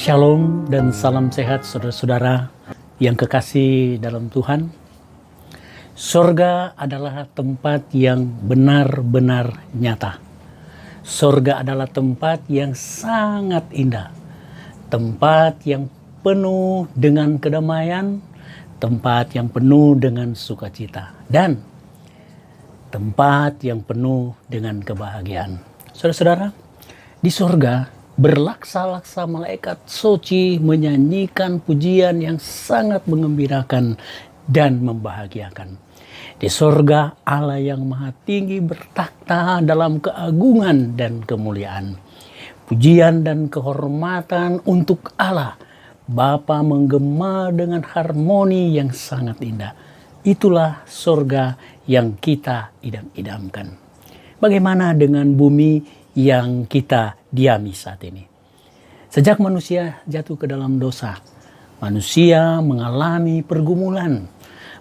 Shalom dan salam sehat saudara-saudara yang kekasih dalam Tuhan. Sorga adalah tempat yang benar-benar nyata. Sorga adalah tempat yang sangat indah. Tempat yang penuh dengan kedamaian, tempat yang penuh dengan sukacita, dan tempat yang penuh dengan kebahagiaan. Saudara-saudara, di sorga berlaksa-laksa malaikat suci menyanyikan pujian yang sangat mengembirakan dan membahagiakan. Di sorga Allah yang maha tinggi bertakhta dalam keagungan dan kemuliaan. Pujian dan kehormatan untuk Allah Bapa menggema dengan harmoni yang sangat indah. Itulah sorga yang kita idam-idamkan. Bagaimana dengan bumi yang kita diami saat ini? Sejak manusia jatuh ke dalam dosa, manusia mengalami pergumulan,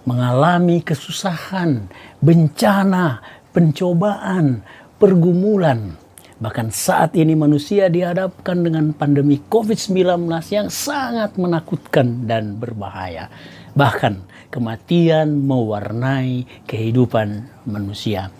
mengalami kesusahan, bencana, pencobaan, pergumulan. Bahkan saat ini manusia dihadapkan dengan pandemi COVID-19 yang sangat menakutkan dan berbahaya. Bahkan kematian mewarnai kehidupan manusia.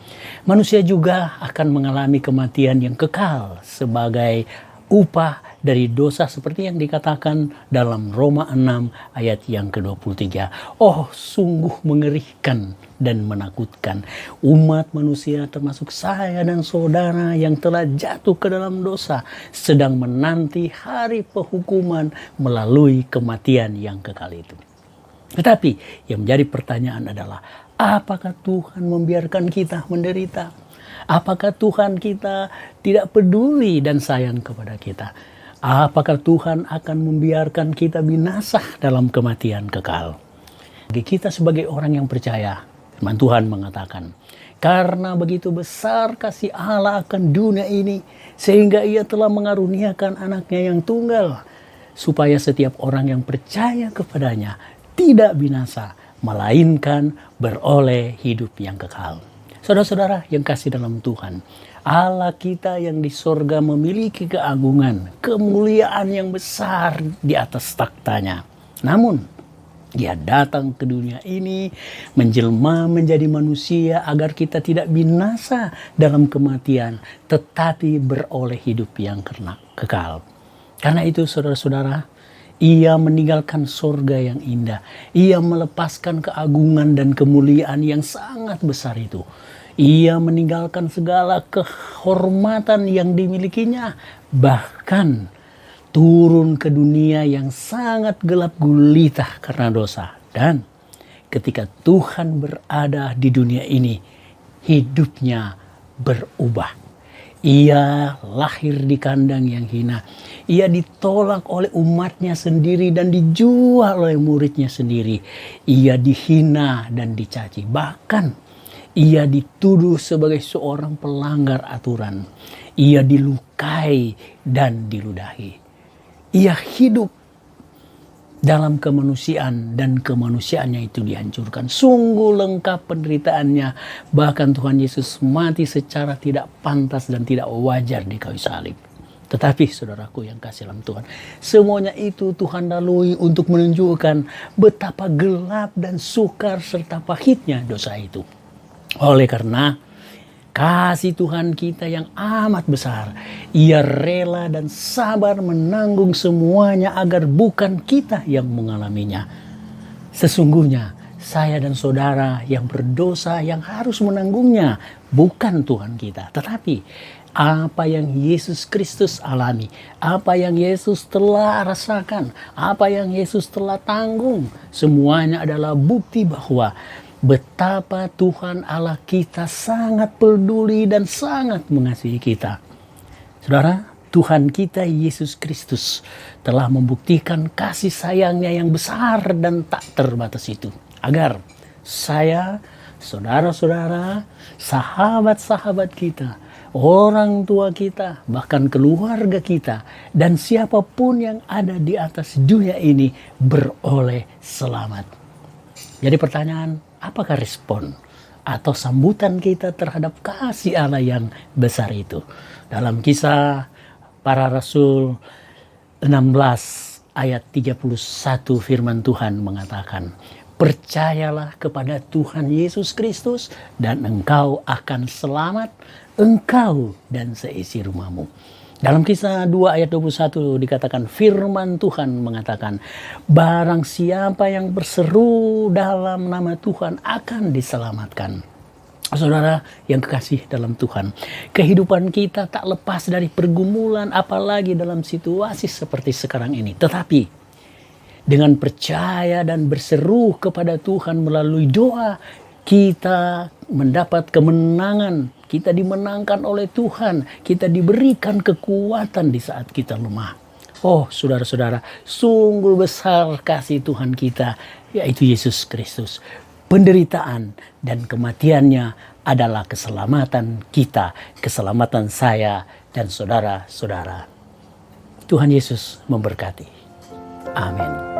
Manusia juga akan mengalami kematian yang kekal sebagai upah dari dosa seperti yang dikatakan dalam Roma 6 ayat yang ke-23. Oh, sungguh mengerikan dan menakutkan. Umat manusia termasuk saya dan saudara yang telah jatuh ke dalam dosa sedang menanti hari penghukuman melalui kematian yang kekal itu. Tetapi yang menjadi pertanyaan adalah, apakah Tuhan membiarkan kita menderita? Apakah Tuhan kita tidak peduli dan sayang kepada kita? Apakah Tuhan akan membiarkan kita binasa dalam kematian kekal? Bagi kita sebagai orang yang percaya, firman Tuhan mengatakan, karena begitu besar kasih Allah akan dunia ini, sehingga Ia telah mengaruniakan anaknya yang tunggal, supaya setiap orang yang percaya kepadanya tidak binasa, melainkan beroleh hidup yang kekal. Saudara-saudara yang kasih dalam Tuhan, Allah kita yang di sorga memiliki keagungan, kemuliaan yang besar di atas taktanya. Namun, Dia datang ke dunia ini menjelma menjadi manusia agar kita tidak binasa dalam kematian, tetapi beroleh hidup yang kekal. Karena itu saudara-saudara, Ia meninggalkan sorga yang indah. Ia melepaskan keagungan dan kemuliaan yang sangat besar itu. Ia meninggalkan segala kehormatan yang dimilikinya. Bahkan turun ke dunia yang sangat gelap gulita karena dosa. Dan ketika Tuhan berada di dunia ini, hidupnya berubah. Ia lahir di kandang yang hina. Ia ditolak oleh umatnya sendiri dan dijual oleh muridnya sendiri. Ia dihina dan dicaci. Bahkan ia dituduh sebagai seorang pelanggar aturan. Ia dilukai dan diludahi. Ia hidup dalam kemanusiaan dan kemanusiaannya itu dihancurkan. Sungguh lengkap penderitaannya. Bahkan Tuhan Yesus mati secara tidak pantas dan tidak wajar di kayu salib. Tetapi saudaraku yang kasih dalam Tuhan, semuanya itu Tuhan lalui untuk menunjukkan betapa gelap dan sukar serta pahitnya dosa itu. Oleh karena kasih Tuhan kita yang amat besar, Ia rela dan sabar menanggung semuanya agar bukan kita yang mengalaminya. Sesungguhnya saya dan saudara yang berdosa yang harus menanggungnya, bukan Tuhan kita. Tetapi apa yang Yesus Kristus alami, apa yang Yesus telah rasakan, apa yang Yesus telah tanggung, semuanya adalah bukti bahwa betapa Tuhan Allah kita sangat peduli dan sangat mengasihi kita. Saudara, Tuhan kita Yesus Kristus telah membuktikan kasih sayangnya yang besar dan tak terbatas itu. Agar saya, saudara-saudara, sahabat-sahabat kita, orang tua kita, bahkan keluarga kita, dan siapapun yang ada di atas dunia ini beroleh selamat. Jadi pertanyaan, apakah respon atau sambutan kita terhadap kasih Allah yang besar itu? Dalam Kisah Para Rasul 16 ayat 31 firman Tuhan mengatakan, percayalah kepada Tuhan Yesus Kristus dan engkau akan selamat, engkau dan seisi rumahmu. Dalam Kisah 2 ayat 21 dikatakan, firman Tuhan mengatakan, barang siapa yang berseru dalam nama Tuhan akan diselamatkan. Saudara yang kekasih dalam Tuhan, kehidupan kita tak lepas dari pergumulan, apalagi dalam situasi seperti sekarang ini. Tetapi dengan percaya dan berseru kepada Tuhan melalui doa, kita mendapat kemenangan, kita dimenangkan oleh Tuhan, kita diberikan kekuatan di saat kita lemah. Oh saudara-saudara, sungguh besar kasih Tuhan kita, yaitu Yesus Kristus. Penderitaan dan kematiannya adalah keselamatan kita, keselamatan saya dan saudara-saudara. Tuhan Yesus memberkati. Amin.